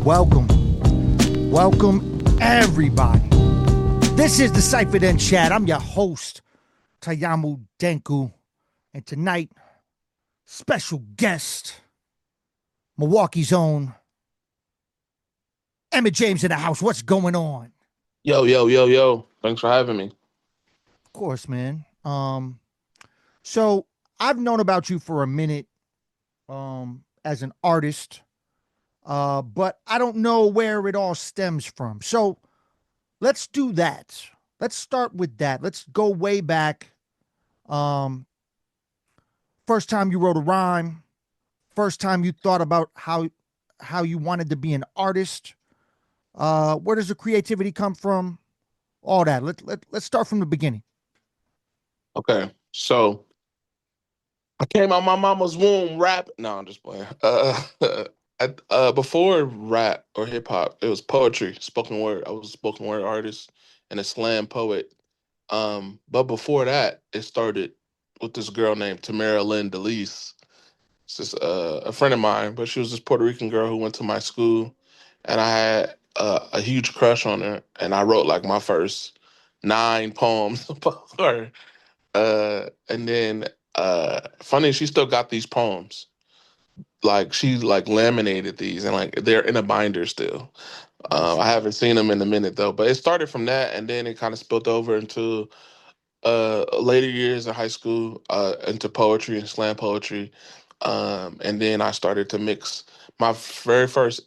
Welcome, everybody. This is the CyphaDen Chat. I'm your host, Tayamu Denku. And tonight, special guest, Milwaukee's own Emmitt James in the house. What's going on? Yo, yo, yo, yo. Thanks for having me. Of course, man. So I've known about you for a minute, as an artist, but I don't know where it all stems from. So let's do that. Let's start with that. Let's go way back. Um, First time you wrote a rhyme, first time you thought about how you wanted to be an artist. Where does the creativity come from? All that. Let's start from the beginning. Okay. So I came out my mama's womb rap. No, I'm just playing. Before rap or hip hop, it was poetry, spoken word. I was a spoken word artist and a slam poet. But before that, it started with this girl named Tamara Lynn DeLeese. It's just a friend of mine, but she was this Puerto Rican girl who went to my school, and I had a huge crush on her. And I wrote like my first 9 poems about her. And then funny, she still got these poems. Like she like laminated these, and like they're in a binder still. Nice. I haven't seen them in a minute though, but it started from that, and then it kind of spilled over into later years in high school, into poetry and slam poetry. And then I started to mix. My very first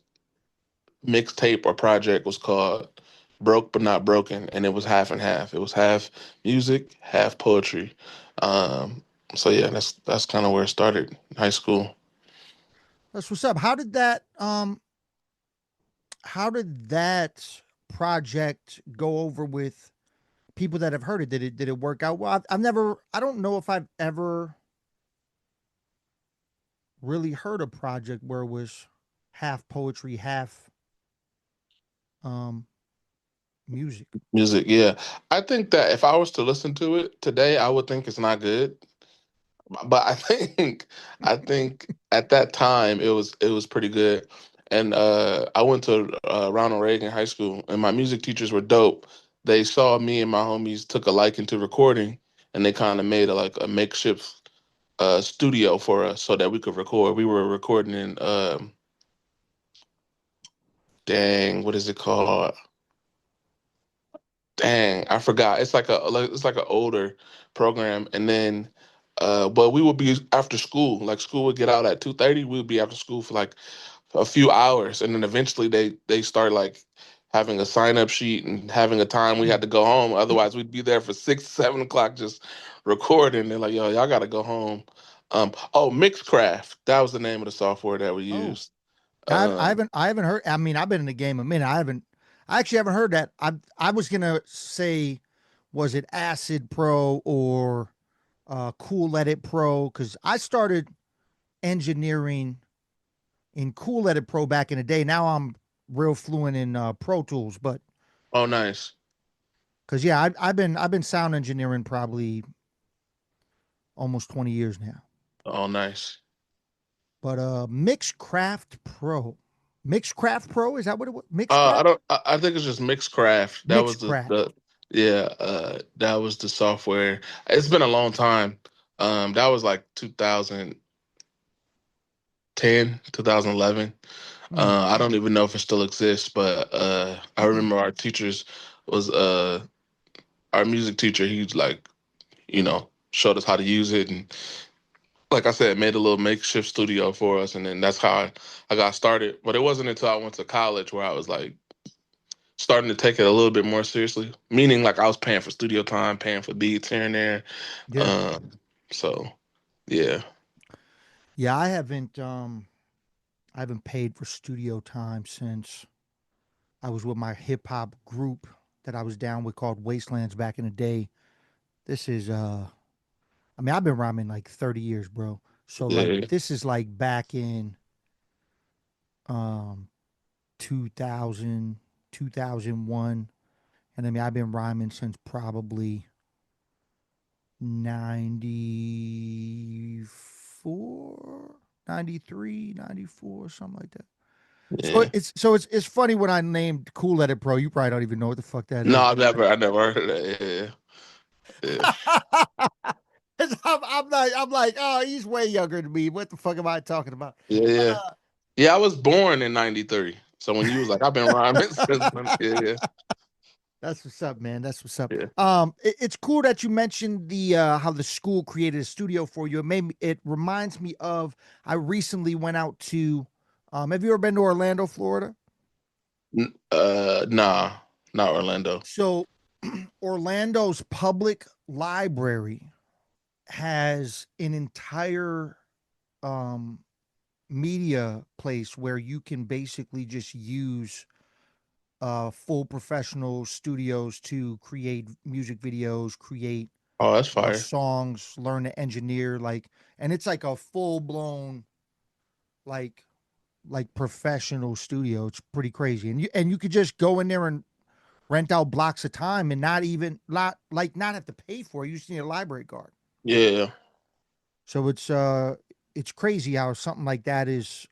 mixtape or project was called Broke But Not Broken, and it was half and half. It was half music, half poetry. Um, so yeah, that's kind of where it started in high school. That's what's up. How did that project go over with people that have heard it? Did it work out well? I've never. I don't know if I've ever really heard a project where it was half poetry, half um music. Music, yeah. I think that if I was to listen to it today, I would think it's not good. But I think at that time it was pretty good. And I went to Ronald Reagan High School, and my music teachers were dope. They saw me and my homies took a liking to recording, and they kind of made a makeshift studio for us so that we could record. We were recording in dang, what is it called? Dang, I forgot. It's like an older program, and then but we would be after school. Like school would get out at 2:30. We would be after school for like a few hours, and then eventually they start like having a sign up sheet and having a time we had to go home. Otherwise, we'd be there for 6, 7 o'clock just recording. They're like, "Yo, y'all got to go home." Oh, Mixcraft. That was the name of the software that we Oh, used. I, I Um, haven't I haven't heard. I mean, I've been in the game a minute. I actually haven't heard that. I was gonna say, was it Acid Pro or Cool Edit Pro? Because I started engineering in Cool Edit Pro back in the day. Now I'm real fluent in Pro Tools, but oh, nice. because yeah, I've been sound engineering probably almost 20 years now. Oh, nice. But Mixcraft Pro, is that what it was? I Mixcraft, don't. I think it's just Mixcraft. That was Mixcraft. the yeah. That was the software. It's been a long time. That was like 2010, 2011. Hmm. I don't even know if it still exists, but I remember our teachers was our music teacher. He's like, showed us how to use it, and like I said, made a little makeshift studio for us, and then that's how I got started. But it wasn't until I went to college where I was like starting to take it a little bit more seriously. Meaning, like I was paying for studio time, paying for beats here and there. Yeah. Um, so yeah, Yeah, I haven't paid for studio time since I was with my hip hop group that I was down with called Wastelands back in the day. This is I mean, I've been rhyming like 30 years, bro. So like yeah, this is like back in um 2000, 2001. And I mean, I've been rhyming since probably 94, 93, 94, something like that. So Yeah. it's funny when I named Cool Edit Pro. You probably don't even know what the fuck that No, is. I never heard of that. Yeah, yeah, I'm like, oh, he's way younger than me. What the fuck am I talking about? yeah, yeah. Yeah, I was born in '93. So when you was like, I've been rhyming since then. Yeah, yeah, That's what's up, man. That's what's up. yeah. It's cool that you mentioned the how the school created a studio for you. It reminds me of I recently went out to have you ever been to Orlando, Florida? Nah, not Orlando. So Orlando's public library has an entire um media place where you can basically just use full professional studios to create music videos, create Oh, that's fire. songs, learn to engineer, like, and it's like a full blown like professional studio. It's pretty crazy, and you could just go in there and rent out blocks of time and not even not have to pay for it. You just need a library card. Yeah, So it's crazy how something like that is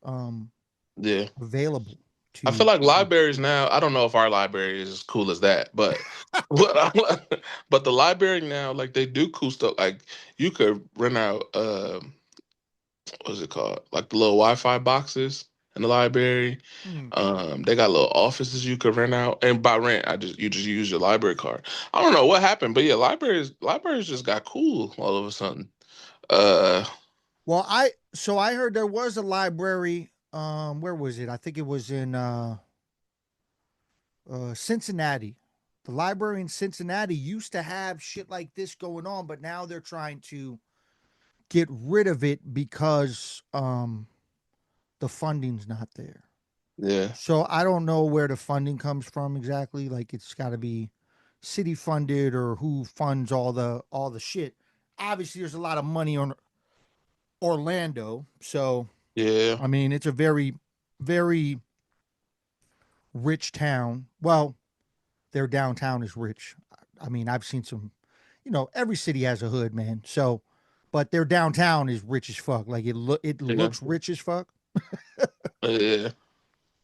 yeah. available I feel to like people. libraries now. I don't know if our library is as cool as that, but but the library now, like they do cool stuff. Like you could rent out what's it called? Like the little Wi-Fi boxes in the library. Hmm. They got little offices you could rent out, and by rent, you just use your library card. I don't know what happened, but yeah, libraries just got cool all of a sudden. Uh, Well, I heard there was a library. Where was it? I think it was in Cincinnati. The library in Cincinnati used to have shit like this going on, but now they're trying to get rid of it because the funding's not there. yeah, So I don't know where the funding comes from exactly. Like it's got to be city funded or who funds all the shit. Obviously, there's a lot of money on Orlando, so yeah, I mean it's a very rich town. Well, their downtown is rich. I mean, I've seen some, every city has a hood, man. So, but their downtown is rich as fuck. Like it yeah, looks rich as fuck. yeah.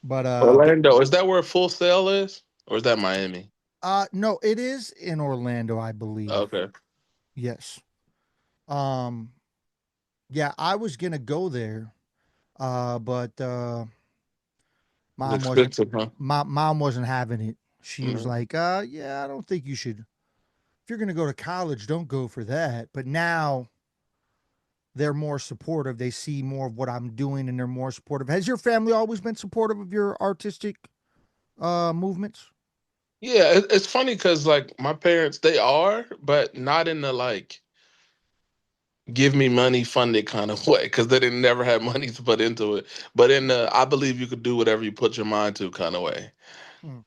But Orlando, is that where Full Sail is, or is that Miami? no, it is in Orlando, I believe. Okay, Yes. Um, yeah, I was gonna go there, but it's mom wasn't. expensive, huh? My mom wasn't having it. She was Mhm. like, yeah, I don't think you should. If you're gonna go to college, don't go for that. But now they're more supportive. They see more of what I'm doing and they're more supportive. Has your family always been supportive of your artistic movements? Yeah, it's funny because like my parents, they are, but not in the like give me money funded kind of way because they didn't never have money to put into it. But in the I believe you could do whatever you put your mind to kind of way. Hmm.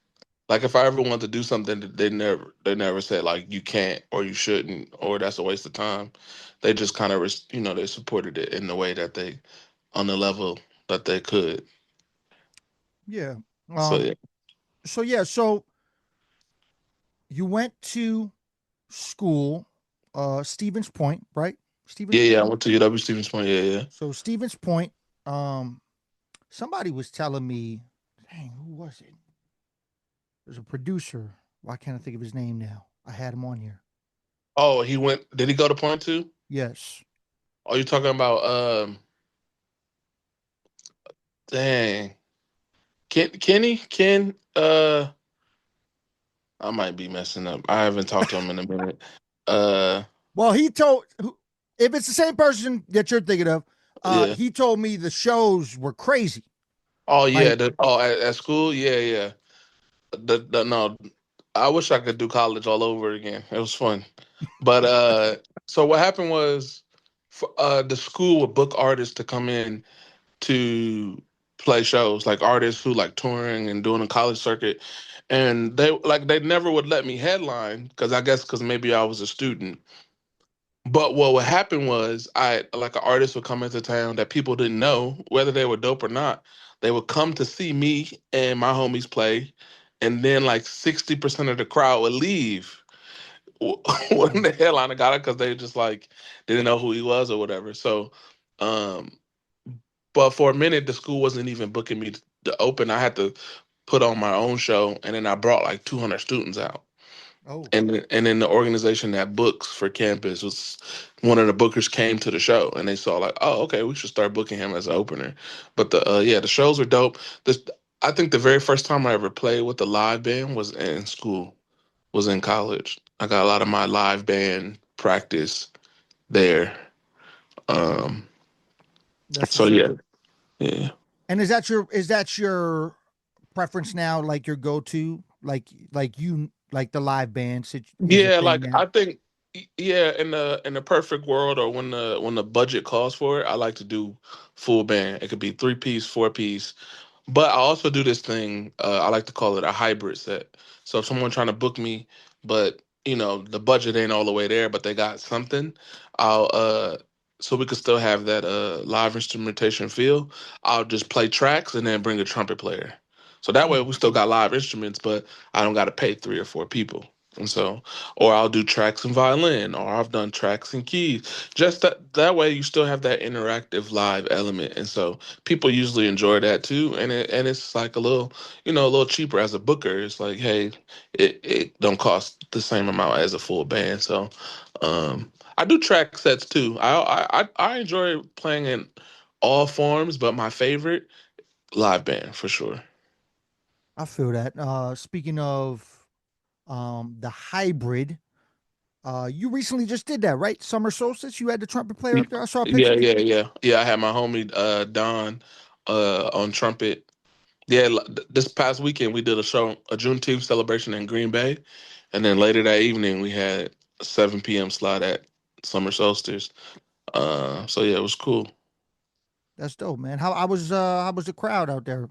Like if I ever want to do something, they never said like you can't or you shouldn't or that's a waste of time. They just kind of they supported it in the way that they on the level that they could. Yeah. So Um yeah, so yeah, so you went to school Stevens Point, right? Stevens yeah, yeah. I Point? went to UW Stevens Point. Yeah, yeah. So Stevens Point, um somebody was telling me, dang, who was it? There's a producer. Why can't I think of his name now? I had him on here. Oh, he went. Did he go to Point two? Yes. Are you talking about dang. Ken, I might be messing up. I haven't talked to him in a minute. Uh, Well, if it's the same person that you're thinking of, yeah. he told me the shows were crazy. Oh yeah. Like, At school, yeah, yeah. No, I wish I could do college all over again. It was fun. But so what happened was, the school would book artists to come in to play shows, like artists who like touring and doing a college circuit, and they never would let me headline because I guess because maybe I was a student. But what would happen was I like an artist would come into town that people didn't know whether they were dope or not. They would come to see me and my homies play, and then like 60% of the crowd would leave when mm, the headliner got it because they just like didn't know who he was or whatever. So, um, but for a minute, the school wasn't even booking me to open. I had to put on my own show, and then I brought like 200 students out. Oh, And then the organization that books for campus was one of the bookers came to the show, and they saw like, oh, okay, we should start booking him as an opener. But the yeah, the shows were dope. This I think the very first time I ever played with the live band was in school, was in college. I got a lot of my live band practice there. Um, that's so what's up. yeah, yeah. And is that your preference now? Like your go to, like the live band is a Yeah, thing like now. I think yeah, in the perfect world or when the budget calls for it, I like to do full band. It could be 3 piece, 4 piece. But I also do this thing, I like to call it a hybrid set. So if someone trying to book me, but the budget ain't all the way there, but they got something, I'll so we could still have that live instrumentation feel, I'll just play tracks and then bring a trumpet player. So that way Mm. we still got live instruments, but I don't gotta pay 3 or 4 people. And so, or I'll do tracks in violin, or I've done tracks in keys. Just that way you still have that interactive live element. And so people usually enjoy that too, and it's like a little cheaper as a booker. It's like, hey, it don't cost the same amount as a full band. So I do track sets too. I enjoy playing in all forms, but my favorite, live band for sure. I feel that. Speaking of the hybrid, you recently just did that, right? Summer solstice. You had the trumpet player up there. I saw a Yeah, picture. yeah. I had my homie Don on trumpet. Yeah, this past weekend we did a show, a Juneteenth celebration in Green Bay, and then later that evening we had a 7 p.m. slot at Summer Solstice. So yeah, it was cool. That's dope, man. How was the crowd out there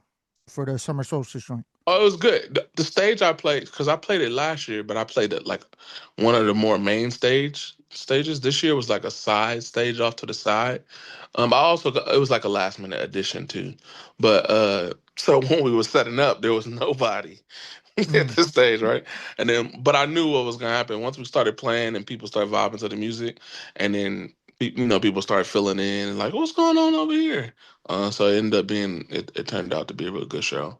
for the summer solstice joint? Oh, it was good. The stage I played, because I played it last year, but I played it like one of the more main stages. This year was like a side stage off to the side. I also it was like a last minute addition too. But so when we were setting up, there was nobody at Mm. this stage, right? And then, but I knew what was gonna happen once we started playing and people started vibing to the music, and then people started filling in and like, what's going on over here? So it ended up being it turned out to be a real good show.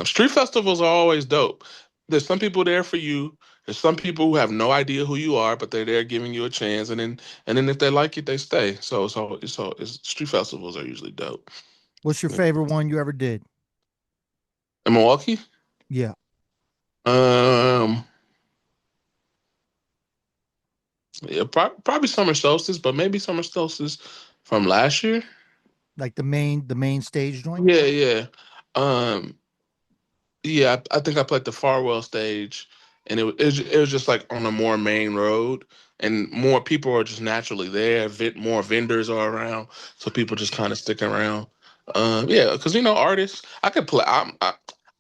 Street festivals are always dope. There's some people there for you. There's some people who have no idea who you are, but they're there giving you a chance, and then if they like it, they stay. Street festivals are usually dope. What's your favorite one you ever did? In Milwaukee, Yeah, um, yeah, probably Summer Solstice, but maybe Summer Solstice from last year. like the main stage joint. Yeah, yeah. Um, Yeah, I think I played the Farwell stage, and it was just like on a more main road, and more people are just naturally there. More vendors are around, so people just kind of stick around. Yeah, because artists, I could play.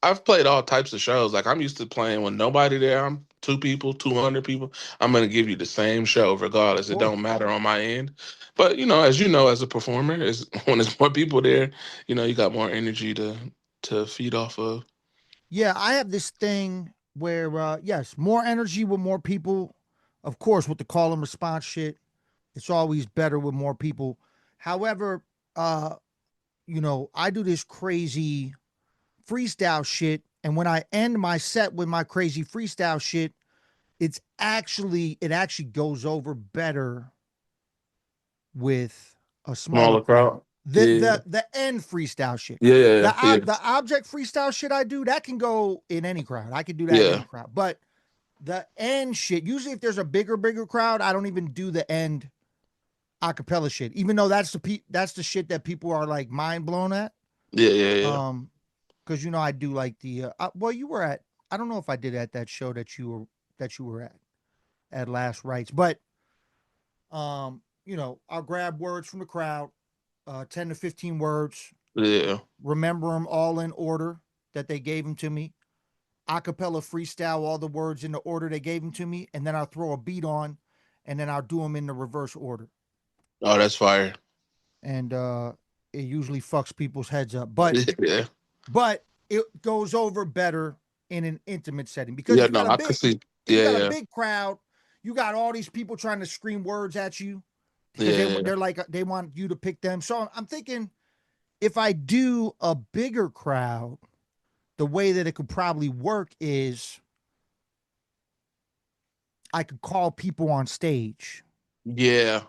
I've played all types of shows. Like I'm used to playing with nobody there. I'm 2 people, 200 people. I'm gonna give you the same show regardless. It Cool. don't matter on my end. But as you know, as a performer, is when there's more people there, you got more energy to feed off of. Yeah, I have this thing where yes, more energy with more people. Of course, with the call and response shit, it's always better with more people. However, uh, I do this crazy freestyle shit, and when I end my set with my crazy freestyle shit, it actually goes over better with a smaller Smaller crowd. crowd. The Yeah. the the end freestyle shit. Yeah, yeah, The object freestyle shit I do, that can go in any crowd. I can do that in yeah, any crowd. But the end shit, usually if there's a bigger crowd, I don't even do the end acapella shit. Even though that's the shit that people are like mind blown at. yeah, yeah, yeah, Um, because I do like the well, you were at, I don't know if I did at that show that you were at Last Rites, but I'll grab words from the crowd, 10 to 15 words, yeah. remember them all in order that they gave them to me, acapella freestyle all the words in the order they gave them to me, and then I'll throw a beat on, and then I'll do them in the reverse order. Oh, that's fire. And it usually fucks people's heads up. But Yeah, it goes over better in an intimate setting because yeah. No, I could see. if you Yeah, got a yeah, big crowd, you got all these people trying to scream words at you because yeah, they're like they want you to pick them. So I'm thinking if I do a bigger crowd, the way that it could probably work is I could call people on stage. Yeah,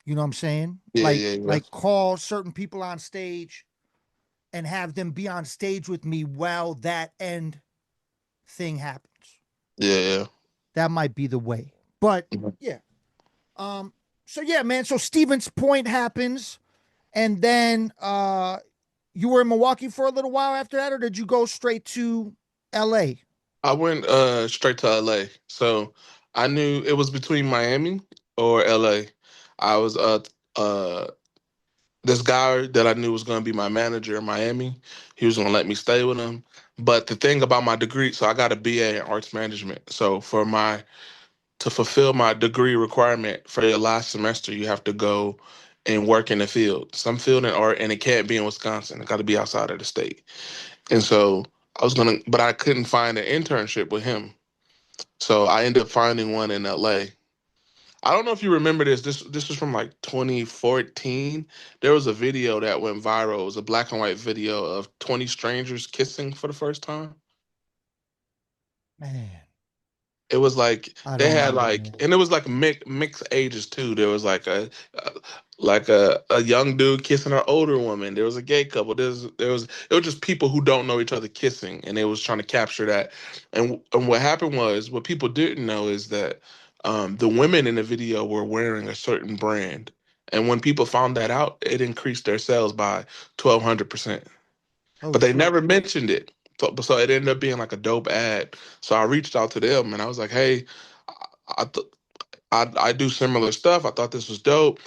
You know what I'm saying? yeah, yeah, yeah, Like call certain people on stage and have them be on stage with me while that end thing happens. yeah, That might be the way. But yeah. yeah. Um so yeah, man. So Stevens Point happens and then you were in Milwaukee for a little while after that, or did you go straight to LA? I went straight to LA. So I knew it was between Miami or LA. I was uh this guy that I knew was gonna be my manager in Miami. He was gonna let me stay with him. But the thing about my degree, so I got a BA in arts management. So for my to fulfill my degree requirement for your last semester, you have to go and work in the field, some field in art, and it can't be in Wisconsin. It got to be outside of the state. And so I was gonna, but I couldn't find an internship with him. So I ended up finding one in LA. I don't know if you remember this. This was from like 2014. There was a video that went viral. It was a black and white video of 20 strangers kissing for the first time. Man, It was like I they don't had know, like, man. and it was like mixed ages too. There was like a young dude kissing an older woman. There was a gay couple. There was it was just people who don't know each other kissing, and they was trying to capture that. And what happened was what people didn't know is that the women in the video were wearing a certain brand, and when people found that out, it increased their sales by 1,200%. Oh But they shit. never mentioned it. So it ended up being like a dope ad. So I reached out to them and I was like, "Hey, I th- I do similar stuff. I thought this was dope.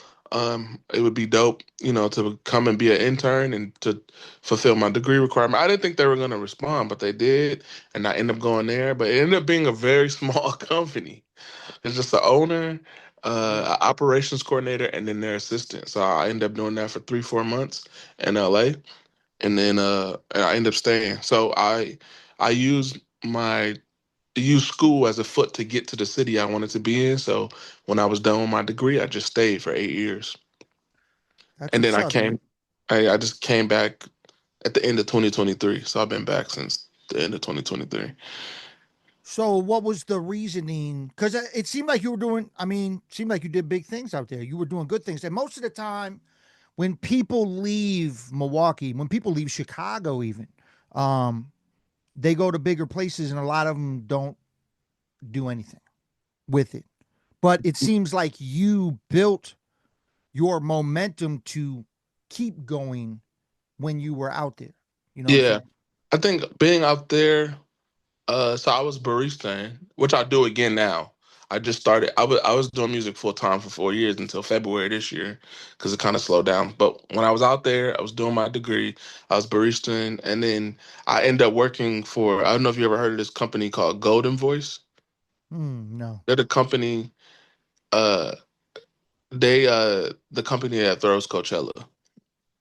It would be dope, to come and be an intern and to fulfill my degree requirement." I didn't think they were gonna respond, but they did, and I ended up going there. But it ended up being a very small company. It's just the owner, Yeah. a operations coordinator, and then their assistant. So I ended up doing that for 3 4 months in LA, and then I ended up staying. So I used school as a foot to get to the city I wanted to be in. So when I was done with my degree, I just stayed for 8 years, That's and then what's up, man. I just came back at the end of 2023. So I've been back since the end of 2023. So what was the reasoning? Because it seemed like you were doing, I mean, seemed like you did big things out there. You were doing good things. And most of the time, when people leave Milwaukee, when people leave Chicago, even, um, they go to bigger places and a lot of them don't do anything with it. But it seems like you built your momentum to keep going when you were out there. You know what I'm Yeah, saying? I think being out there. So I was baristaing, which I do again now. I just started. I was doing music full time for 4 years until February this year, because it kind of slowed down. But when I was out there, I was doing my degree. I was baristaing, and then I ended up working for. I don't know if you ever heard of this company called Golden Voice. No. They're the company. Uh, the company that throws Coachella.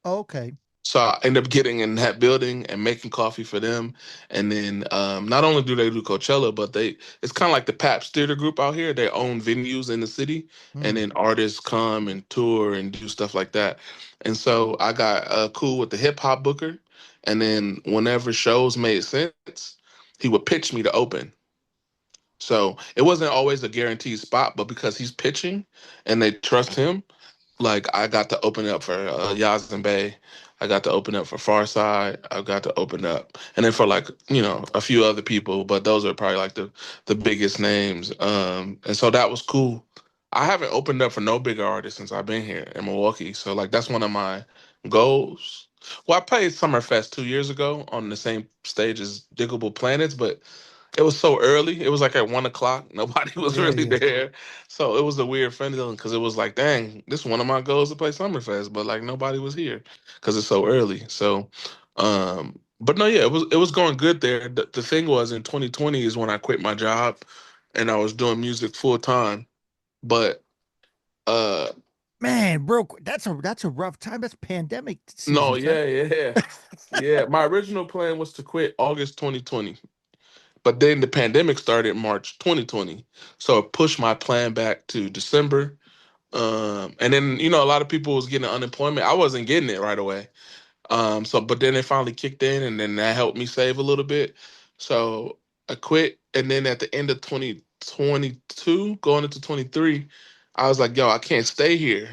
Okay. So I end up getting in that building and making coffee for them. And then not only do they do Coachella, but it's kind of like the Paps Theater Group out here. They own venues in the city, and Hmm. then artists come and tour and do stuff like that. And so I got cool with the hip hop booker. And then whenever shows made sense, he would pitch me to open. So it wasn't always a guaranteed spot, but because he's pitching and they trust him, like I got to open up for Yazin Bey. I got to open up for Farside. I got to open up, and then for like a few other people, but those are probably like the biggest names. And so that was cool. I haven't opened up for no bigger artists since I've been here in Milwaukee. So like that's one of my goals. Well, I played Summerfest 2 years ago on the same stage as Diggable Planets, but it was so early. It was like at 1 o'clock. Nobody was Yeah, really yeah. there. So it was a weird feeling because it was like, dang, this is one of my goals to play Summerfest, but like nobody was here because it's so early. So, but no, yeah, it was going good there. The thing was in 2020 is when I quit my job and I was doing music full time. But uh, Man, bro, that's a rough time. That's pandemic no, seasons, man. yeah, yeah, yeah. My original plan was to quit August 2020. But then the pandemic started March 2020. So it pushed my plan back to December. And then, a lot of people was getting unemployment. I wasn't getting it right away. So but then it finally kicked in, and then that helped me save a little bit. So I quit, and then at the end of 2022, going into 23, I was like, yo, I can't stay here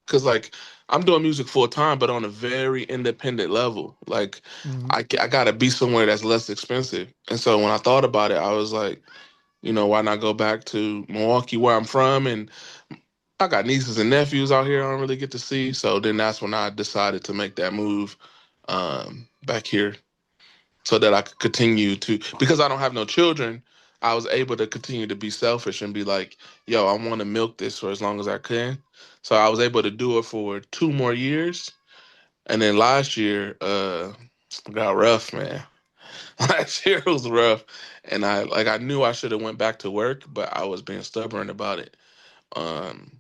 because like I'm doing music full time, but on a very independent level. Like Hmm. I gotta be somewhere that's less expensive. And so when I thought about it, I was like, why not go back to Milwaukee where I'm from? And I got nieces and nephews out here I don't really get to see. So then that's when I decided to make that move back here so that I could continue to, because I don't have no children, I was able to continue to be selfish and be like, yo, I want to milk this for as long as I can. So I was able to do it for 2 more years. And then last year, got rough, man. Last year was rough. And I knew I should have went back to work, but I was being stubborn about it. Um,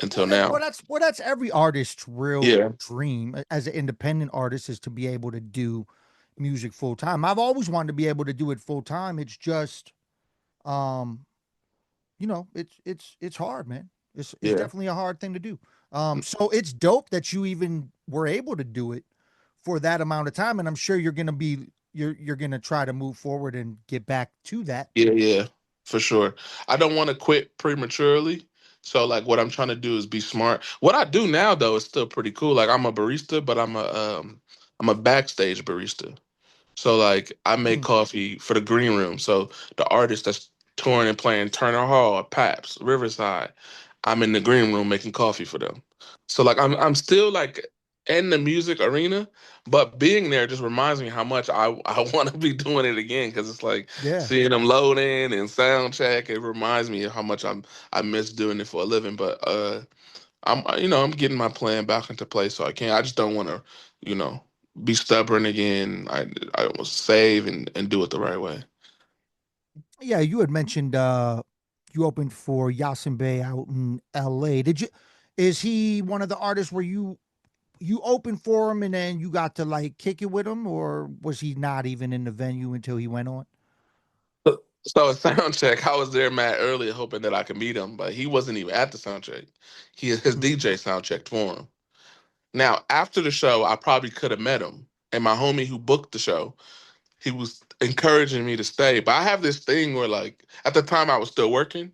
until Well, now. that's every artist's real Yeah. dream as an independent artist is to be able to do music full time. I've always wanted to be able to do it full time. It's just, um, it's hard, man. It's Yeah. definitely a hard thing to do. So it's dope that you even were able to do it for that amount of time, and I'm sure you're gonna try to move forward and get back to that. Yeah, yeah, for sure. I don't want to quit prematurely. So like what I'm trying to do is be smart. What I do now though is still pretty cool. Like I'm a barista, but I'm a backstage barista. So like I make Hmm. coffee for the green room. So the artist that's touring and playing Turner Hall, Paps, Riverside, I'm in the green room making coffee for them. So like I'm still like in the music arena, but being there just reminds me how much I want to be doing it again because it's like Yeah. seeing them load in and sound check. It reminds me of how much I miss doing it for a living. But I'm getting my plan back into place, so I can't. I just don't want to you know be stubborn again. I will save and do it the right way. Yeah, you had mentioned you opened for Yasin Bey out in LA. Did you is he one of the artists where you opened for him and then you got to like kick it with him, or was he not even in the venue until he went on? So a sound check, I was there mad earlier hoping that I could meet him, but he wasn't even at the sound check. His Hmm. DJ sound checked for him. Now after the show, I probably could have met him, and my homie who booked the show, he was encouraging me to stay. But I have this thing where like at the time I was still working,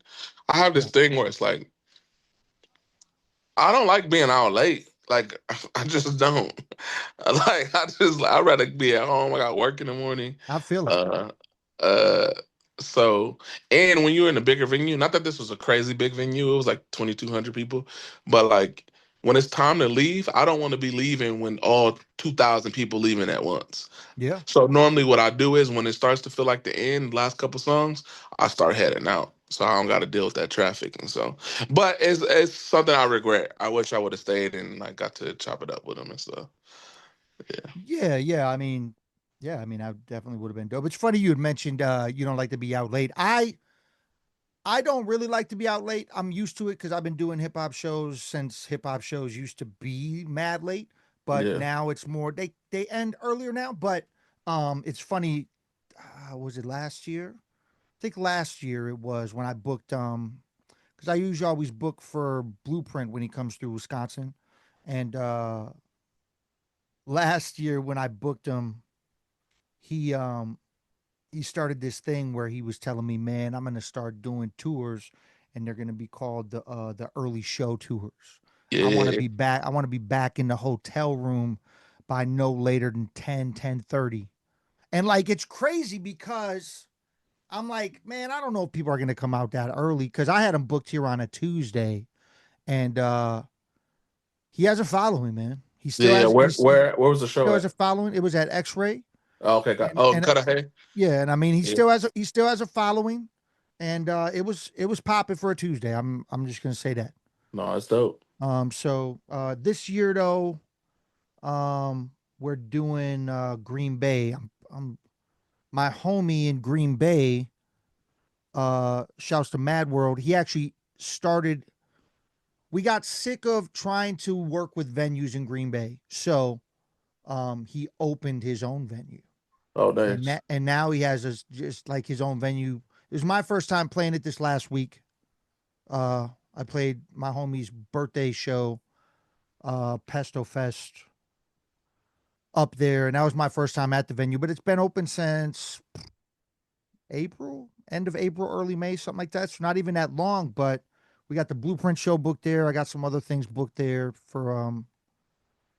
I have this Yeah. thing where it's like I don't like being out late. Like I just don't. Like I'd rather be at home. I got work in the morning. I feel it. Uh uh so and when you're in a bigger venue, not that this was a crazy big venue, it was like 2,200 people, but like when it's time to leave, I don't want to be leaving when all 2,000 people leaving at once. Yeah. So normally what I do is when it starts to feel like the end, last couple songs, I start heading out. So I don't got to deal with that traffic and so. But it's something I regret. I wish I would have stayed and like got to chop it up with him and stuff. Yeah. Yeah, yeah. I mean, I definitely would have been dope. It's funny you had mentioned you don't like to be out late. I don't really like to be out late. I'm used to it because I've been doing hip hop shows since hip hop shows used to be mad late, but Yeah. now it's more they end earlier now. But it's funny. Was it last year? I think last year it was when I booked because I usually always book for Blueprint when he comes through Wisconsin, and last year when I booked him, he um he started this thing where he was telling me, "Man, I'm going to start doing tours and they're going to be called the early show tours. Yeah. I want to be back in the hotel room by no later than 10:30." And like it's crazy because I'm like, "Man, I don't know if people are going to come out that early cuz I had him booked here on a Tuesday and he has a following, man. Yeah. Yeah. He Where was the show still has at? a following. It was at X-Ray Oh, okay, got and oh and Cudahy. yeah, and I mean Yeah. he still has a following, and it was popping for a Tuesday. I'm just gonna say that. No, it's dope. So this year though, we're doing Green Bay. I'm my homie in Green Bay. Shouts to Mad World. He actually started. We got sick of trying to work with venues in Green Bay, so he opened his own venue. Oh, And nice. that and now he has just like his own venue. It was my first time playing it this last week. I played my homie's birthday show, Pesto Fest, up there, and that was my first time at the venue. But it's been open since April, end of April, early May, something like that. So not even that long, but we got the Blueprint show booked there. I got some other things booked there for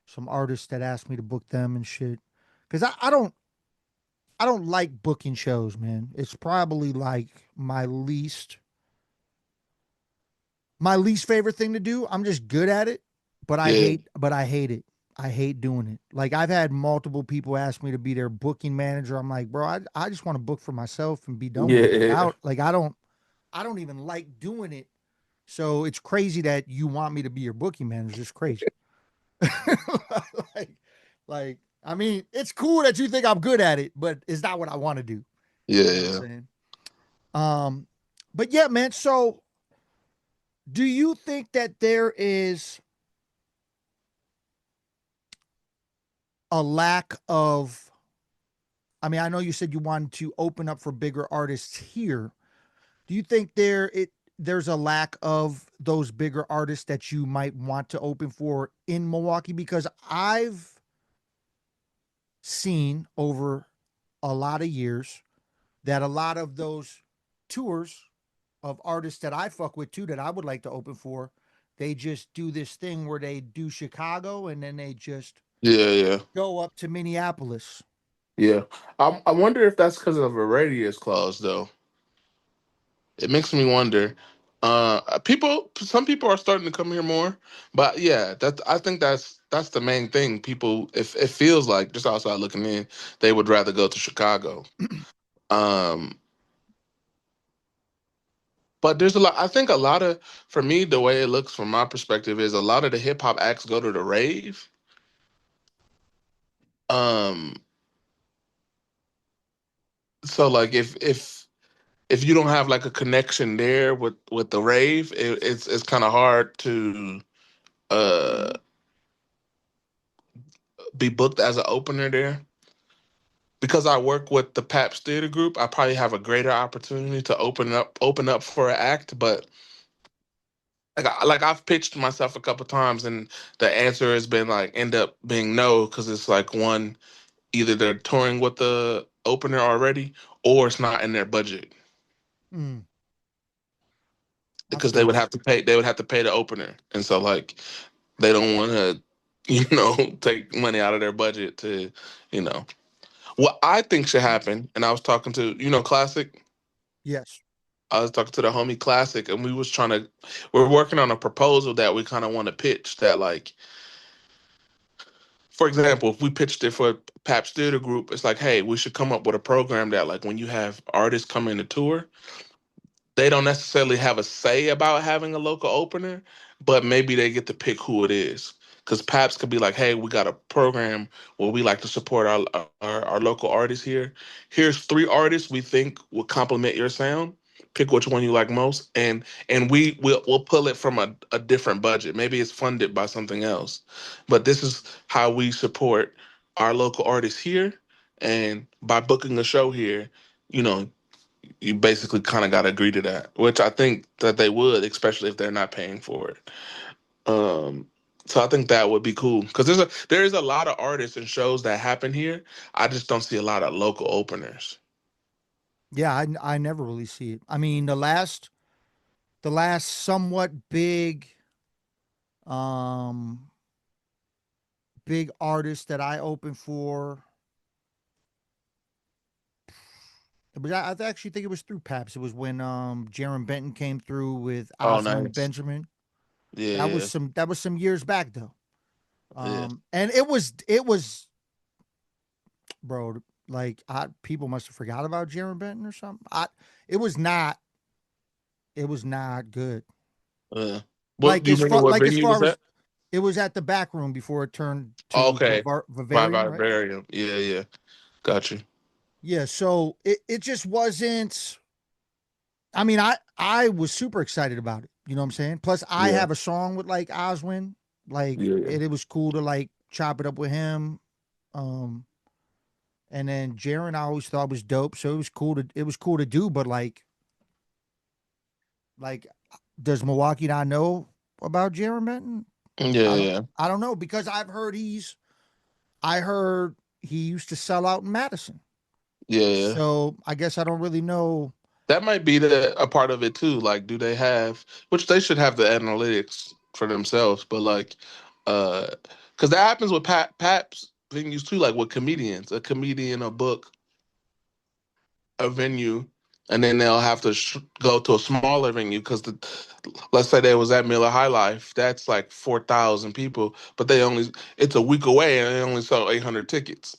some artists that asked me to book them and shit. Cause I don't like booking shows, man. It's probably like my least favorite thing to do. I'm just good at it, Yeah, but I hate it. I hate doing it. Like I've had multiple people ask me to be their booking manager. I'm like, bro, I just want to book for myself and be done with it. yeah, Like I don't even like doing it. So it's crazy that you want me to be your booking manager. It's crazy. like, like, I mean, it's cool that you think I'm good at it, but it's not what I want to do. yeah, You know what I'm yeah. saying? Um, but yeah, man. So do you think that there is a lack of, I mean, I know you said you wanted to open up for bigger artists here. Do you think there's a lack of those bigger artists that you might want to open for in Milwaukee? Because I've seen over a lot of years that a lot of those tours of artists that I fuck with too that I would like to open for, they just do this thing where they do Chicago and then they just Yeah, yeah, go up to Minneapolis. yeah. I wonder if that's because of a radius clause, though. It makes me wonder. Some people are starting to come here more, but yeah, I think that's the main thing. People, if it feels like just outside looking in, they would rather go to Chicago. Um, but there's a lot. I think a lot of, for me, the way it looks from my perspective is a lot of the hip hop acts go to the rave. Um, so like if you don't have like a connection there with the rave, it's kind of hard to uh be booked as an opener there. Because I work with the Paps Theater Group, I probably have a greater opportunity to open up for an act. But like I've pitched myself a couple times, and the answer has been like end up being no because it's like one, either they're touring with the opener already, or it's not in their budget Mm, I because feel you. they would have to pay the opener, and so like they don't want to take money out of their budget to you know what I think should happen. And I was talking to Classic. Yes. I was talking to the homie Classic, and we're working on a proposal that we kind of want to pitch. That, like, for example, if we pitched it for Pap Theater Group, it's like, hey, we should come up with a program that, like, when you have artists come in to tour, they don't necessarily have a say about having a local opener, but maybe they get to pick who it is. Because Paps could be like, hey, we got a program where we like to support our local artists here. Here's three artists we think will complement your sound. Pick which one you like most, and we'll pull it from a different budget. Maybe it's funded by something else, but this is how we support our local artists here. And by booking a show here, you know, you basically kind of got to agree to that, which I think that they would, especially if they're not paying for it. Um, so I think that would be cool because there is a lot of artists and shows that happen here. I just don't see a lot of local openers. Yeah, I never really see it. I mean, the last somewhat um big artist that I opened for, but I actually think it was through Paps. It was when Jaron Benton came through with Oh, Osmond nice. Benjamin. Yeah, That was some years back though. yeah, And it was bro, like people must have forgot about Jaron Benton or something. It was not it was not good. yeah. What do you remember? What Like as venue was far as that? it was at the back room before it turned Oh, to okay, by Bavarian, right? Vivarium. Yeah, yeah. Got you. Yeah, so it just wasn't. I mean, I was super excited about it. You know what I'm saying? Plus, I Yeah, have a song with like Oswin, like yeah, yeah. it was cool to like chop it up with him. Um, and then Jaron, I always thought was dope, so it was cool to do. But like, does Milwaukee not know about Jaron Benton? Yeah, yeah. I don't know because I heard he used to sell out in Madison. Yeah, yeah. So I guess I don't really know. That might be a part of it too. Like, do they have, which they should have the analytics for themselves, but like, uh, because that happens with Paps venues too, like with comedians, a comedian, a book, a venue, and then they'll have to go to a smaller venue because let's say they was at Miller High Life, that's like 4,000 people, but they only it's a week away and they only sold 800 tickets.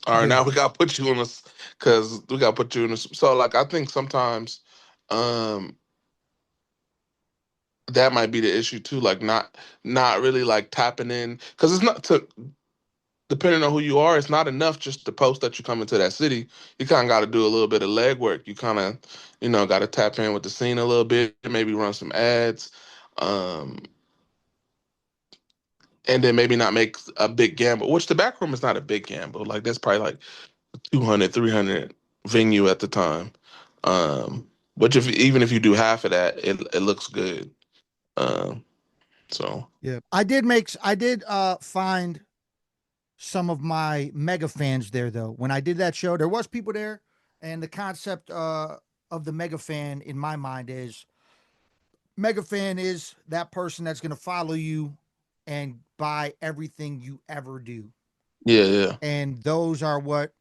All right, Yeah. now we got to put you in this because we got to put you in this. So like, I think sometimes. Um, that might be the issue too, like not really like tapping in because it's not to depending on who you are, it's not enough just to post that you come into that city. You kind of got to do a little bit of legwork. You kind of got to tap in with the scene a little bit, maybe run some ads, um and then maybe not make a big gamble, which the back room is not a big gamble. Like that's probably like 200, 300 venue at the time. Which if even if you do half of that, it looks good. um so Yeah. I did find some of my mega fans there though. When I did that show, there was people there, and the concept of the mega fan in my mind is mega fan is that person that's going to follow you and buy everything you ever do. yeah, yeah. And those are what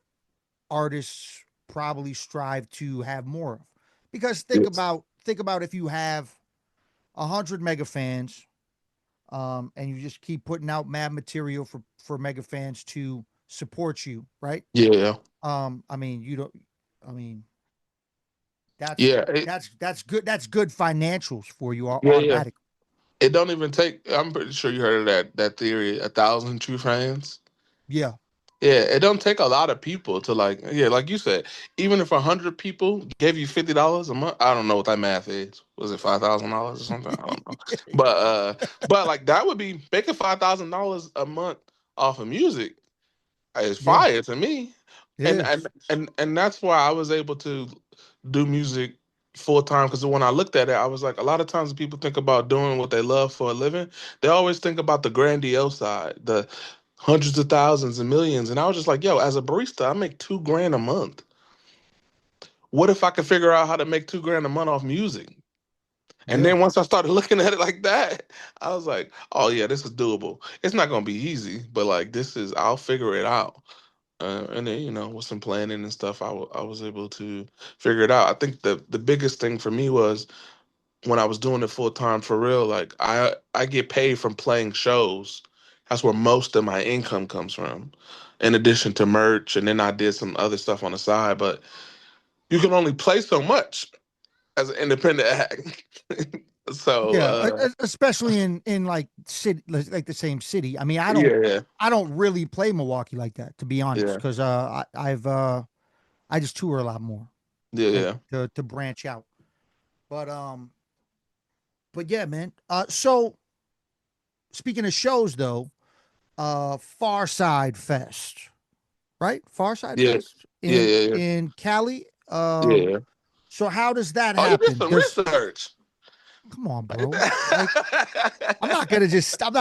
artists probably strive to have more of. Because Yes. think about if you have 100 mega fans, and you just keep putting out mad material for mega fans to support you, right? Yeah. I mean, you don't. I mean, Yeah. that's good. That's good financials for you Yeah. automatically. It don't even take. I'm pretty sure you heard of that theory. 1,000 true fans. Yeah, Yeah, it don't take a lot of people to like. Yeah, like you said, even if 100 people gave you $50 a month, I don't know what that math is. Was it $5,000 or something? I don't know. But like that would be making $5,000 a month off of music. It's yeah, fire to me, it and is. that's why I was able to do music full time. Because when I looked at it, I was like, a lot of times people think about doing what they love for a living. They always think about the grandiose side, the hundreds of thousands and millions, and I was just like, yo, as a barista, I make 2 grand a month. What if I could figure out how to make 2 grand a month off music? And Yeah, then once I started looking at it like that, I was like, oh yeah, this is doable. It's not gonna be easy, but like this is, I'll figure it out. And then with some planning and stuff, I was able to figure it out. I think the biggest thing for me was when I was doing it full time for real. Like I get paid from playing shows. That's where most of my income comes from, in addition to merch. And then I did some other stuff on the side. But you can only play so much as an independent act. so yeah. Especially in like city, like the same city. I mean, yeah, I don't really play Milwaukee like that, to be honest, yeah, because I just tour a lot more, yeah, like yeah, to branch out. But yeah, man. So speaking of shows, though, Far Side Fest, right? Far Side yeah, Fest yeah, yeah, yeah, in Cali. yeah. So how does that Oh, you did happen? some Does research. come on, bro? Like I'm not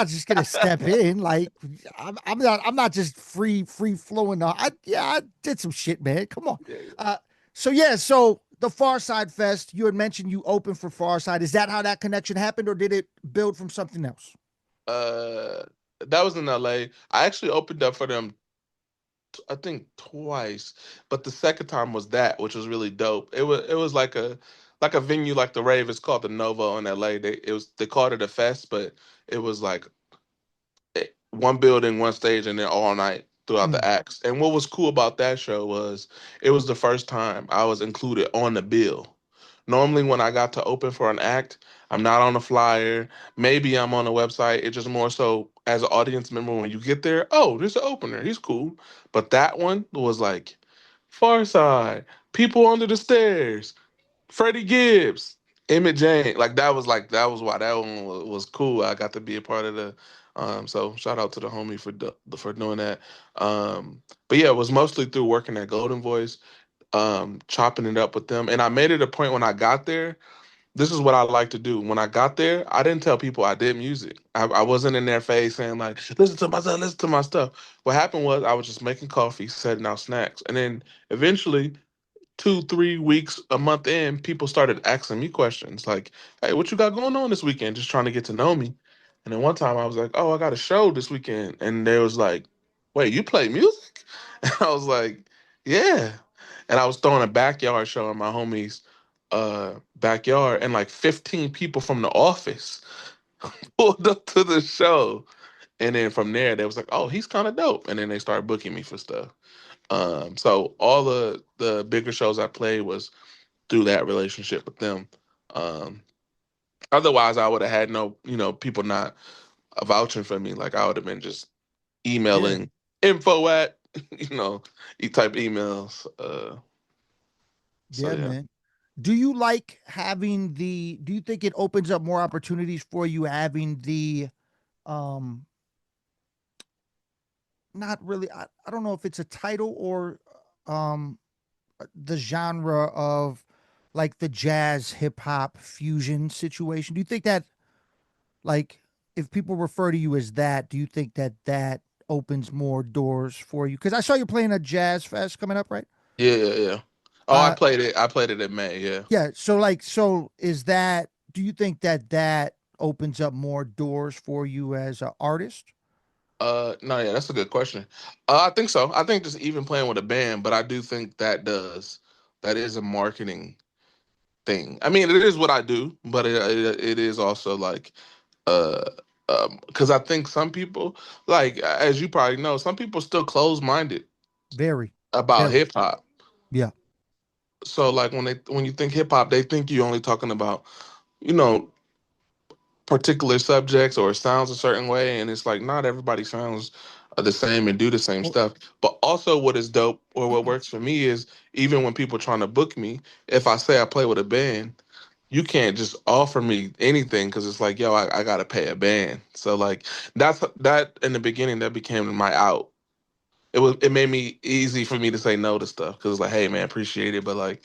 just gonna step in. Like I'm not just free flowing. I did some shit, man. Come on. Yeah. Uh, so yeah, so the Far Side Fest. You had mentioned you opened for Far Side. Is that how that connection happened, or did it build from something else? Uh, that was in LA. I actually opened up for them, I think twice, but the second time was that, which was really dope. It was like a venue like the Rave. It's called the Novo in LA. They called it a fest, but it was like one building, one stage, and then all night throughout the Mm, acts. And what was cool about that show was it was the first time I was included on the bill. Normally, when I got to open for an act, I'm not on the flyer. Maybe I'm on the website. It's just more so as an audience member when you get there. Oh, there's an opener. He's cool. But that one was like Far Side, People Under the Stairs, Freddie Gibbs, Emmitt Jane. That was why that one was cool. I got to be a part of the. So shout out to the homie for doing that. But yeah, it was mostly through working at Golden Voice, chopping it up with them, and I made it a point when I got there. this is what I like to do. When I got there, I didn't tell people I did music. I wasn't in their face saying like, listen to my stuff, listen to my stuff. What happened was I was just making coffee, setting out snacks. And then eventually 2, 3 weeks, a month in, people started asking me questions like, "Hey, what you got going on this weekend?" Just trying to get to know me. And then one time I was like, "Oh, I got a show this weekend," and they was like, "Wait, you play music?" And I was like, "Yeah." And I was throwing a backyard show in my homies' backyard, and like 15 people from the office pulled up to the show. And then from there, they was like, "Oh, he's kind of dope," and then they started booking me for stuff. So all the bigger shows I played was through that relationship with them. Um, Otherwise, I would have had no, people not vouching for me. Like I would have been just Yeah. emailing info at, you know, e type emails. So Yeah, yeah, man. Do you like having do you think it opens up more opportunities for you having um not really I don't know if it's a title or um the genre of like the jazz hip hop fusion situation? Do you think that, like, if people refer to you as that, do you think that that opens more doors for you? Because I saw you playing a jazz fest coming up, right? yeah, yeah, yeah. Oh, I Uh, played it. I played it in May. Yeah. yeah. So, like, so is that? Do you think that that opens up more doors for you as an artist? No, yeah, that's a good question. I think so. I think just even playing with a band, but I do think that does. That is a marketing thing. I mean, it is what I do, but it is also like uh because I think some people, like as you probably know, some people still close minded Very, about very. hip hop. Yeah. So like when you think hip hop, they think you're only talking about you know particular subjects or sounds a certain way, and it's like not everybody sounds the same and do the same Well, stuff. But also, what is dope or what works for me is even when people trying to book me, if I say I play with a band, you can't just offer me anything because it's like, yo, I gotta pay a band. So like that in the beginning that became my out. It made me easy for me to say no to stuff because it's like, hey man, appreciate it, but like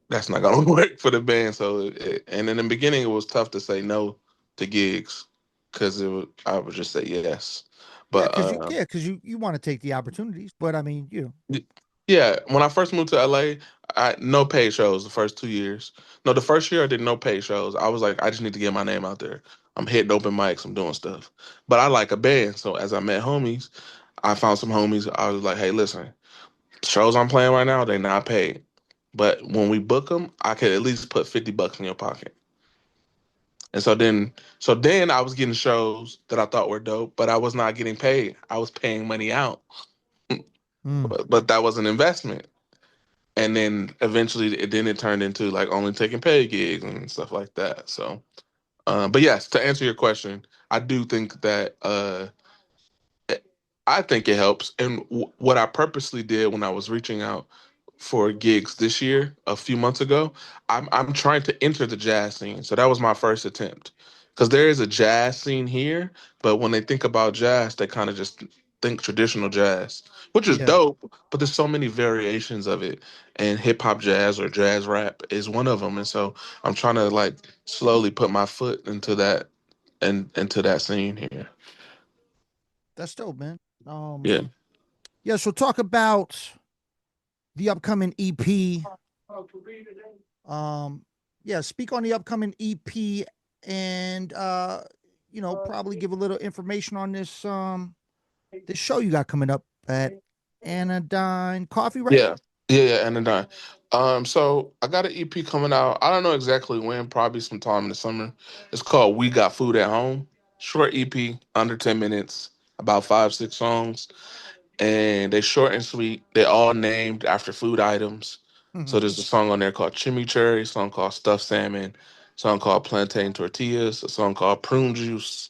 that's not gonna work for the band. So and in the beginning it was tough to say no to gigs because I would just say yes. yeah, But because you want to take the opportunities, but I mean, y- yeah, when I first moved to LA, I no paid shows the first 2 years. No, the first year I did no paid shows. I was like, I just need to get my name out there. I'm hitting open mics, I'm doing stuff. But I like a band, so as I met homies, I found some homies. I was like, hey, listen, shows I'm playing right now, they not paid. But when we book them, I could at least put $50 in your pocket. And so then I was getting shows that I thought were dope, but I was not getting paid. I was paying money out, mm, but that was an investment. And then eventually, it turned into like only taking paid gigs and stuff like that. So, but yes, to answer your question, I do think that I think it helps. And what I purposely did when I was reaching out for gigs this year, a few months ago, I'm trying to enter the jazz scene. So that was my first attempt. Because there is a jazz scene here, but when they think about jazz, they kind of just think traditional jazz, which is yeah, dope. But there's so many variations of it, and hip hop jazz or jazz rap is one of them. And so I'm trying to like slowly put my foot into that and into that scene here. that's dope, man. Um, Yeah. yeah. So talk about the upcoming EP. Um, yeah, speak on the upcoming EP and probably give a little information on this show you got coming up at Anodyne Coffee, right? Yeah, yeah, and then done. So I got an EP coming out. I don't know exactly when, probably sometime in the summer. It's called "We Got Food at Home." Short EP, under 10 minutes, about 5, 6 songs, and they short and sweet. They're all named after food items. So Mhm. there's a song on there called Chimichurri, a song called Stuffed Salmon, a song called Plantain Tortillas, a song called Prune Juice.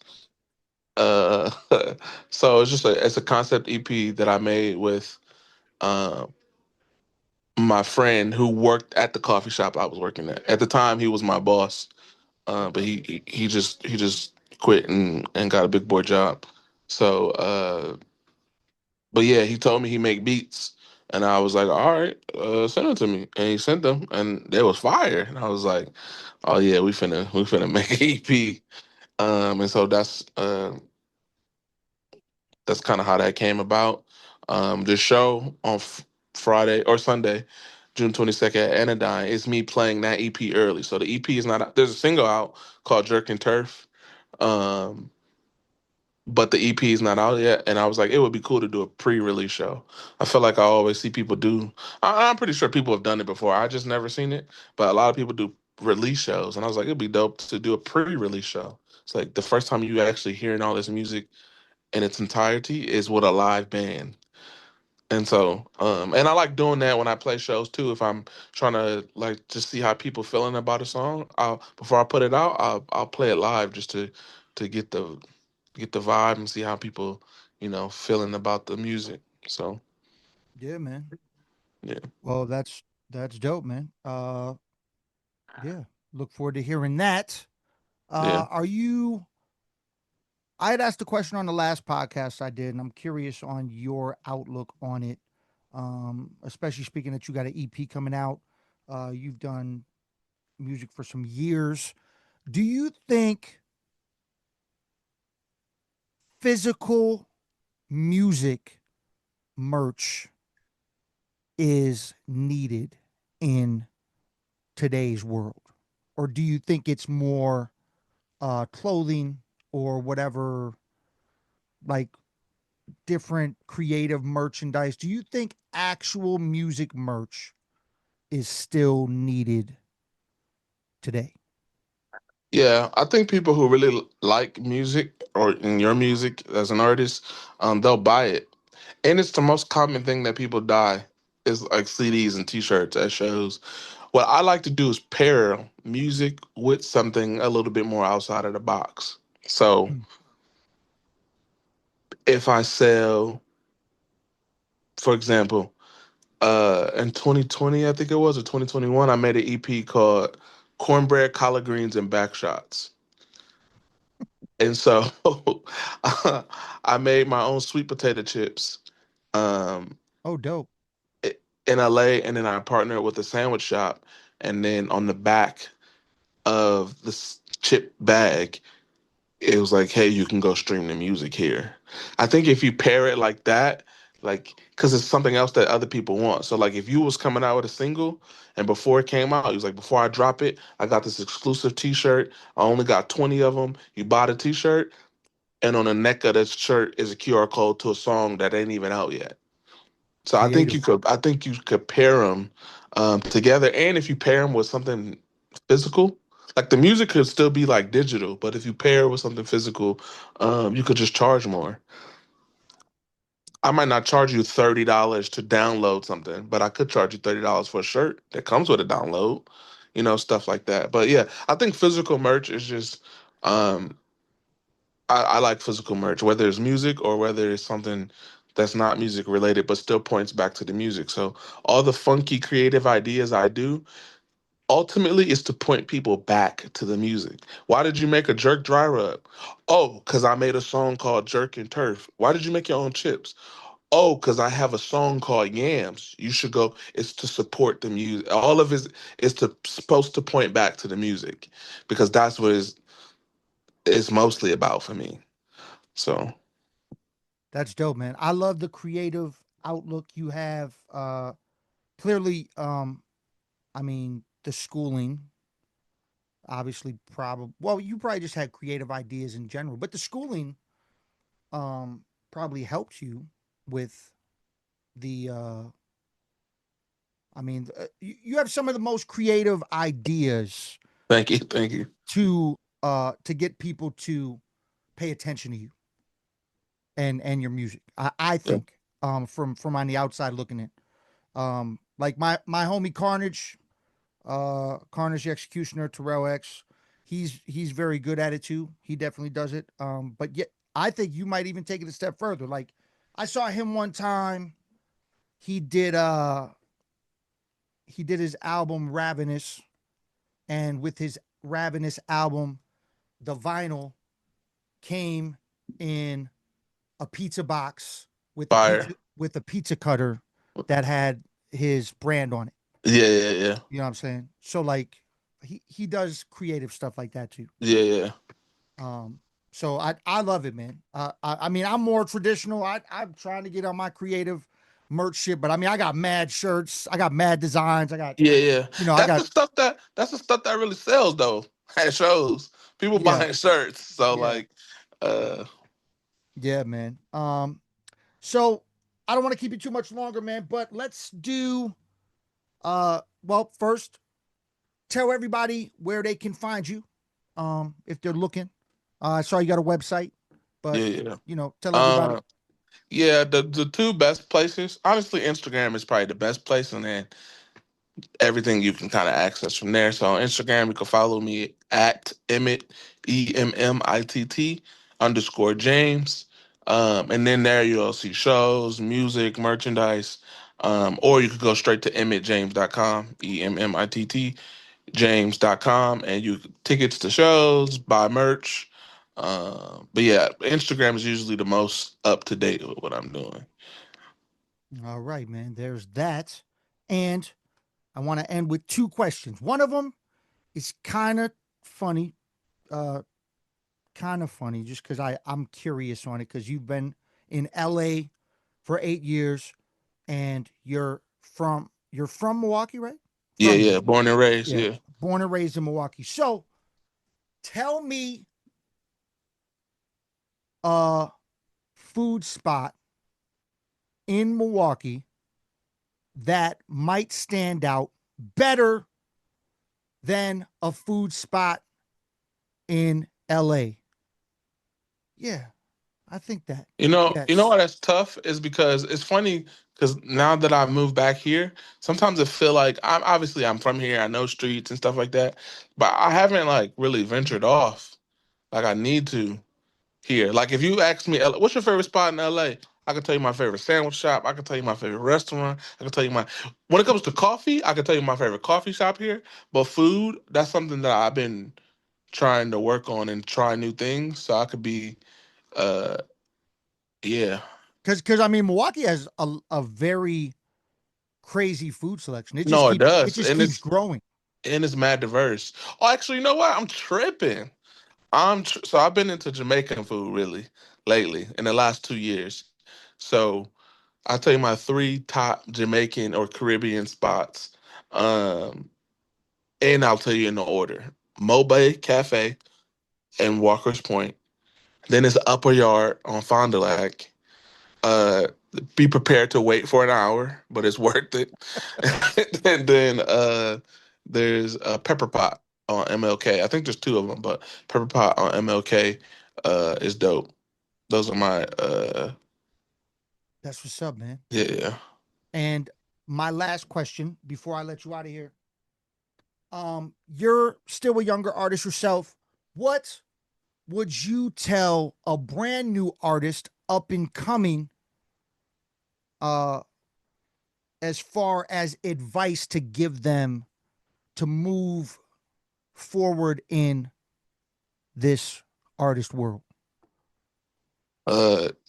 Uh, so it's a concept EP that I made with. Um, my friend who worked at the coffee shop I was working at. At the time, he was my boss, but Okay. he just quit and got a big boy job. So, but yeah, he told me he make beats, And I was like, all right, send them to me. And he sent them, and they was fire. And I was like, oh yeah, we finna make an EP. And so that's kind of how that came about. The show on Friday or Sunday, June 22nd at Anodyne, is me playing that EP early. So the EP is not out. There's a single out called Jerk and Turf. Um, but the EP is not out yet, and I was like, it would be cool to do a pre-release show. I feel like I always see people do. I'm pretty sure people have done it before. I just never seen it, but a lot of people do release shows, and I was like, it'd be dope to do a pre-release show. It's like the first time you actually hearing all this music in its entirety is with a live band. And so, and I like doing that when I play shows too. If I'm trying to like just see how people feeling about a song, I'll before I put it out, I'll play it live just to get the vibe and see how people, feeling about the music. So Yeah, man. yeah, Well, that's dope, man. Yeah. Look forward to hearing that. yeah, Are you I had asked a question on the last podcast I did, and I'm curious on your outlook on it. Especially speaking that you got an EP coming out. You've done music for some years. Do you think physical music merch is needed in today's world? Or do you think it's more clothing or whatever, like different creative merchandise? Do you think actual music merch is still needed today? yeah. I think people who really like music or in your music as an artist, they'll buy it, and it's the most common thing that people buy is like CDs and T-shirts at shows. What I like to do is pair music with something a little bit more outside of the box. So Hmm. if I sell, for example, in 2020, I think it was, or 2021, I made an EP called Cornbread, Collard Greens, and Backshots. And so I made my own sweet potato chips um, Oh, dope. in LA, and then I partnered with a sandwich shop. And then on the back of this chip bag, it was like, hey, you can go stream the music here. I think if you pair it like that, like, because it's something else that other people want. So, like, if you was coming out with a single and before it came out, you was like, before I drop it, I got this exclusive T-shirt. I only got 20 of them. You bought a T-shirt, and on the neck of that shirt is a QR code to a song that ain't even out yet. So Creative. I think you could pair them together, and if you pair them with something physical, like the music could still be like digital, but if you pair it with something physical, you could just charge more. I might not charge you $30 to download something, but I could charge you $30 for a shirt that comes with a download, stuff like that. But yeah, I think physical merch is just um, I like physical merch, whether it's music or whether it's something that's not music related, but still points back to the music. So all the funky creative ideas I do ultimately is to point people back to the music. Why did you make a jerk dry rub? Oh, because I made a song called Jerk and Turf. Why did you make your own chips? Oh, because I have a song called Yams. You should go. It's to support the music. All of it is to supposed to point back to the music because that's what it's mostly about for me. So That's dope, man. I love the creative outlook you have. Clearly, I mean, the schooling, obviously, probably, well, you probably just had creative ideas in general, but the schooling probably helped you with the, I mean, you have some of the most creative ideas thank you, thank you. to get people to pay attention to you and your music. I Yeah. think from on the outside looking in. Like my homie Carnage, Carnage the Executioner, Terrell X, he's very good at it too. He definitely does it. But yet I think you might even take it a step further. Like I saw him one time. He did he did his album Ravenous, and with his Ravenous album, the vinyl came in a pizza box with the Fire. pizza cutter, that had his brand on it. Yeah, yeah, yeah, You know what I'm saying? So like he does creative stuff like that too. yeah, yeah. Um, so I love it, man. I mean, I'm more traditional. I'm trying to get on my creative merch shit, but I mean, I got mad shirts, I got mad designs, I got, Yeah, yeah. you know, I got That's the stuff that really sells though at shows. People yeah, buying shirts. So yeah, like, uh, yeah, man. So I don't want to keep you too much longer, man, but let's do well, first tell everybody where they can find you. If they're looking. I saw you got a website, but yeah, yeah. tell everybody. Uh, yeah. The two best places, honestly, Instagram is probably the best place, and then everything you can kind of access from there. So on Instagram, you can follow me at Emmitt Emmitt_James. And then there you'll see shows, music, merchandise. Or you could go straight to emmittjames.com, Emmitt James.com, and you tickets to shows, buy merch. But yeah, Instagram is usually the most up to date with what I'm doing. All right, man. There's that. And I want to end with two questions. One of them is funny, uh, kind of funny, just because I'm curious on it because you've been in LA for 8 years and you're from Milwaukee, right? Yeah, From yeah, Milwaukee. born and raised. Yeah. Yeah. Born and raised in Milwaukee. So tell me a food spot in Milwaukee that might stand out better than a food spot in LA. Yeah, I think that. You know Yes. why that's tough is because it's funny because now that I've moved back here, sometimes I feel like I'm from here, I know streets and stuff like that, but I haven't like really ventured off like I need to here. Like if you ask me, what's your favorite spot in LA? I can tell you my favorite sandwich shop. I can tell you my favorite restaurant. I can tell you my when it comes to coffee, I can tell you my favorite coffee shop here. But food, that's something that I've been trying to work on and try new things. So I could be, uh, yeah. Because I mean Milwaukee has a very crazy food selection. No, it It does, just keeps growing. and it's mad diverse. Oh, actually, you know what? I'm tripping. So I've been into Jamaican food really lately in the last 2 years. So I'll tell you my three top Jamaican or Caribbean spots. Um, and I'll tell you in the order. Mobay Cafe and Walker's Point. Then it's Upper Yard on Fond du Lac. Uh, be prepared to wait for an hour, but it's worth it. And then there's Pepper Pot on MLK. I think there's two of them, but Pepper Pot on MLK is dope. Those are my That's what's up, man. yeah. And my last question before I let you out of here. You're still a younger artist yourself. What would you tell a brand new artist up and coming uh as far as advice to give them to move forward in this artist world?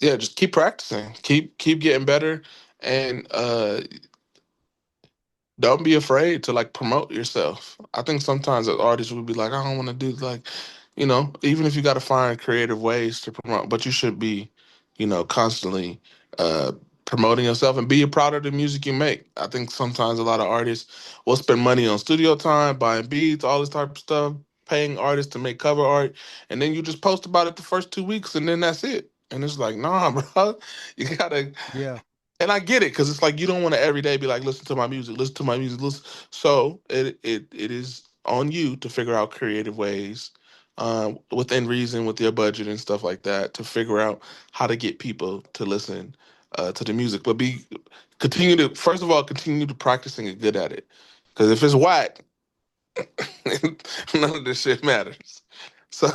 Yeah, just keep practicing. Keep getting better and don't be afraid to like promote yourself. I think sometimes as artists would be like, I don't want to do like, even if you got to find creative ways to promote, but you should be, constantly uh, promoting yourself and be proud of the music you make. I think sometimes a lot of artists will spend money on studio time, buying beats, all this type of stuff, paying artists to make cover art, and then you just post about it the first 2 weeks, and then that's it. And it's like, nah, bro, you gotta Yeah. and I get it because it's like you don't want to every day be like, listen to my music, listen to my music, listen. So it is on you to figure out creative ways, within reason, with your budget and stuff like that, to figure out how to get people to listen to the music. But be continue to first of all continue to practice and get good at it. Because if it's whack, none of this shit matters. So,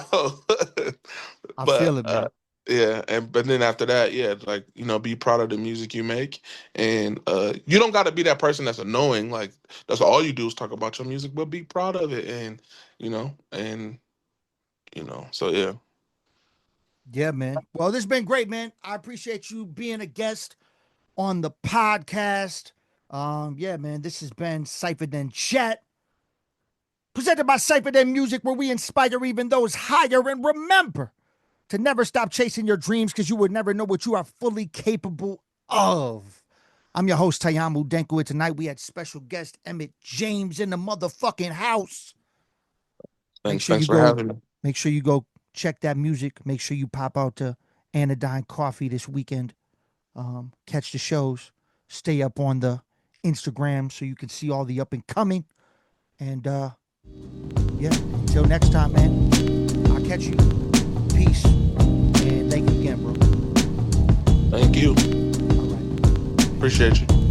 I feel but it, man. yeah, and but then after that, yeah, like be proud of the music you make, and you don't got to be that person that's annoying. Like that's all you do is talk about your music, but be proud of it, and and so yeah. Yeah, man. Well, this has been great, man. I appreciate you being a guest. on the podcast. Yeah, man, this has been CyphaDen Chat, presented by CyphaDen Music, where we inspire even those higher. And remember to never stop chasing your dreams, because you would never know what you are fully capable of. I'm your host, Tayamu Denko, and tonight we had special guest Emmitt James in the motherfucking house. Thanks for having me. Make sure you go check that music. Make sure you pop out to Anodyne Coffee this weekend. Catch the shows. Stay up on the Instagram so you can see all the up and coming. And yeah, until next time, man. I'll catch you. Peace. And thank you again, bro. Thank you. All right. Appreciate you.